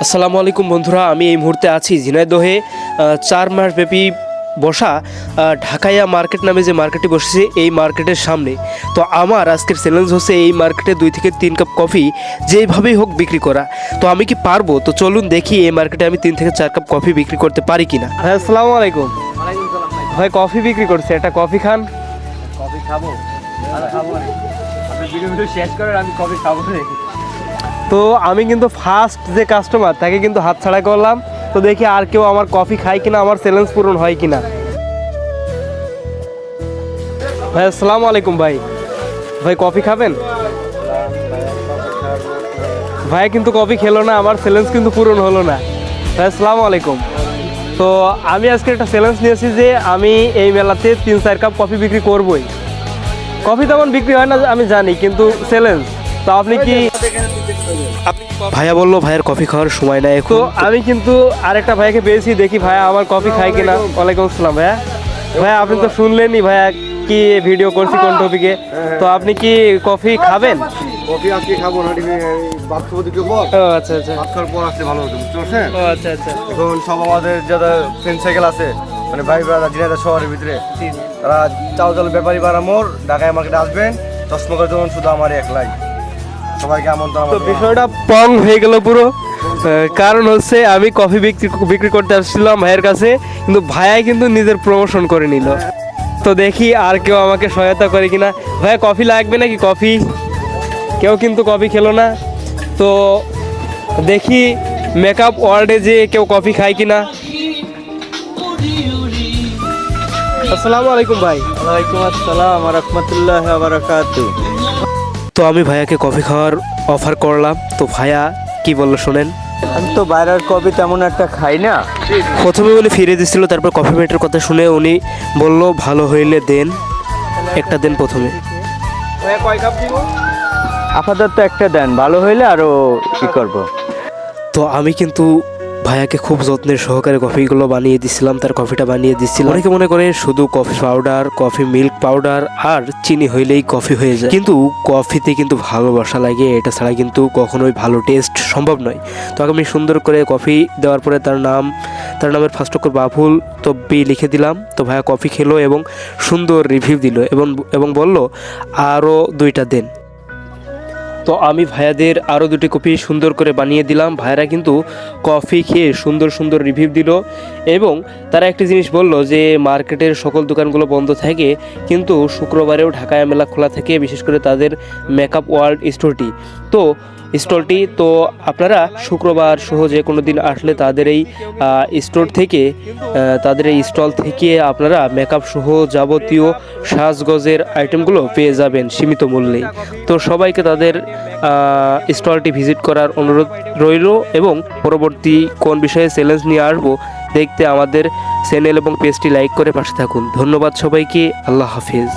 আসসালামু আলাইকুম বন্ধুরা, আমি এই মুহূর্তে আছি ঝিনাইদহে 4 মাস ব্যাপী বসা ঢাকাইয়া মার্কেট নামে যে মার্কেটটি বসেছে এই মার্কেটের সামনে। তো আমার আজকের চ্যালেঞ্জ হচ্ছে এই মার্কেটে 2 থেকে 3 কাপ কফি যেইভাবেই হোক বিক্রি করা। তো আমি কি পারবো? তো চলুন দেখি এই মার্কেটে আমি 3 থেকে 4 কাপ কফি বিক্রি করতে পারি কিনা। হ্যাঁ, আসসালামু আলাইকুম ভাই, কফি বিক্রি করছে, একটা কফি খান। কফি খাবো? খাবো না, আপনি ভিডিও শেষ করেন, আমি কফি খাবো না। তো আমি কিন্তু ফার্স্ট যে কাস্টমার তাকে কিন্তু হাতছাড়া করলাম। তো দেখি আর কেউ আমার কফি খায় কিনা, আমার চ্যালেঞ্জ পূরণ হয় কিনা। ভাই আসসালামু আলাইকুম ভাই, ভাই কফি খাবেন? ভাই কিন্তু কফি খেলো না, আমার চ্যালেঞ্জ কিন্তু পূরণ হলো না। ভাই আসসালামু আলাইকুম। তো আমি আজকে একটা চ্যালেঞ্জ নিয়েছি যে আমি এই মেলাতে 3-4 কাপ কফি বিক্রি করবই। কফি তেমন বিক্রি হয় না আমি জানি, কিন্তু চ্যালেঞ্জ। তো আপনি কি? ভাইয়া বললো ভাইয়ের কফি খাওয়ার সময় নাই। তো আমি কিন্তু আরেকটা ভাইয়াকে পেয়েছি, দেখি ভাইয়া আমার কফি খায় কিনা। ওয়ালাইকুম আসসালাম ভাইয়া। ভাইয়া আপনি তো শুনলেনই ভাইয়া কি ভিডিও করছি কোন টপিকে। তো আপনি কি কফি খাবেন? কফি আজকে খাবো না, বাথরুম পর। ও আচ্ছা আচ্ছা, বাথরুম পর আসলে ভালো হতো, বুঝতে পারছেন? ও আচ্ছা আচ্ছা। এখন সব আমাদের যারা ফ্রেন্ড সাইকেল আছে, মানে ভাই ব্রাদার ঝিনাইদহ শহরের ভিতরে, তারা চাউল ব্যাপারী বাড়া মোড় ঢাকায় মার্কেটে আসবেন, চশমা করে দেবেন, শুধু আমার একলাই, সবাইকে আমন্ত্রণ। তো বিষয়টা পং হয়ে গেল পুরো। কারণ হচ্ছে আমি কফি বিক্রি করতে আসছিলাম ভাইয়ের কাছে, কিন্তু ভাইয়াই কিন্তু নিজের প্রমোশন করে নিল। তো দেখি আর কেউ আমাকে সহায়তা করে কিনা। ভাইয়া কফি লাগবে নাকি? কফি কেউ কিন্তু কফি খেলো না। তো দেখি মেকআপ ওয়ার্ল্ডে যে কেউ কফি খায় কিনা। আসসালামু আলাইকুম ভাই। ওয়ালাইকুম আসসালাম ওয়া রাহমাতুল্লাহি ওয়া বারাকাতুহু। তো আমি ভাইয়াকে কফি খাওয়ার অফার করলাম। তো ভাইয়া কি বললো শোনেন। আমি তো বাইরের কফি তেমন একটা খাই না। প্রথমে বলে ফিরে দিচ্ছিল, তারপর কফি মেটের কথা শুনে উনি বলল ভালো হইলে দেন, একটা দেন প্রথমে। আপাতত একটা দেন, ভালো হইলে আরো কি করব। তো আমি কিন্তু ভাইয়াকে খুব যত্নের সহকারে কফিগুলো বানিয়ে দিচ্ছিলাম, তার কফিটা বানিয়ে দিচ্ছিলাম। অনেকে মনে করে শুধু coffee powder, coffee milk powder আর চিনি হইলেই কফি হয়ে যায়, কিন্তু কফিতে কিন্তু ভালোবাসা লাগে, এটা ছাড়া কিন্তু কখনোই ভালো টেস্ট সম্ভব নয়। তো আমি সুন্দর করে কফি দেওয়ার পরে তার নামের ফার্স্ট অক্ষর বাবুল তো বি লিখে দিলাম। তো ভাইয়া কফি খেলো এবং সুন্দর রিভিউ দিল এবং বলল আরও 2টা দেন। তো আমি ভাইয়াদের আরও 2টি কফি সুন্দর করে বানিয়ে দিলাম। ভাইয়ারা কিন্তু কফি খেয়ে সুন্দর সুন্দর রিভিউ দিল এবং তারা একটি জিনিস বলল যে মার্কেটের সকল দোকানগুলো বন্ধ থাকে, কিন্তু শুক্রবারেও ঢাকায় মেলা খোলা থাকে, বিশেষ করে তাদের মেকআপ ওয়ার্ল্ড স্টলটি। তো আপনারা শুক্রবার সহ যে কোনো দিন আসলে তাদের এই স্টল থেকে আপনারা মেকআপ সহ যাবতীয় সাজগোজের আইটেমগুলো পেয়ে যাবেন সীমিত মূল্যেই। তো সবাইকে তাদের স্টলটি ভিজিট করার অনুরোধ রইল এবং পরবর্তী কোন বিষয়ে চ্যালেঞ্জ নিয়ে আসবো দেখতে আমাদের চ্যানেল এবং পেজটি লাইক করে পাশে থাকুন। ধন্যবাদ সবাইকে। আল্লাহ হাফিজ।